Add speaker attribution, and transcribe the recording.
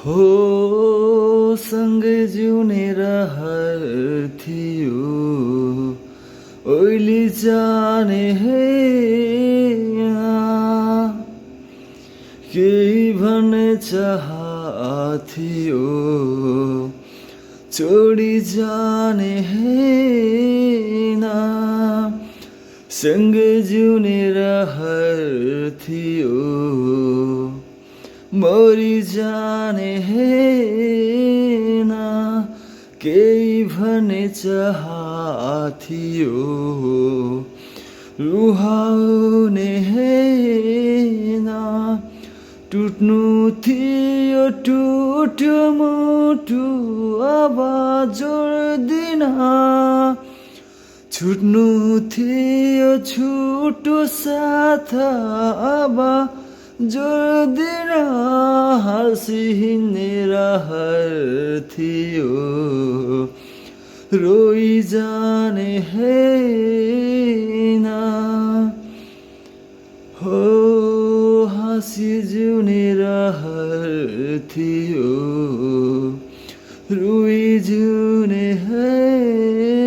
Speaker 1: हो सँगै जिउने रहर थियो ओइली जाने हैन केही भन्ने चाह थियो छोडी जाने हैन सँगै जिउने रहर थियो मरि जाने हैन केही भन्ने चाह थियो रुहाउने हैन टुट्नु थियो टुट्यो मुटु अब जोड्दिन छुट्नु थियो छुटो साथ अब जोड्दिन हाँसी हिँड्ने रहर थियो रोइ जाने हैन हो हाँसी जिउने रहर थियो रोइ जिउने हैन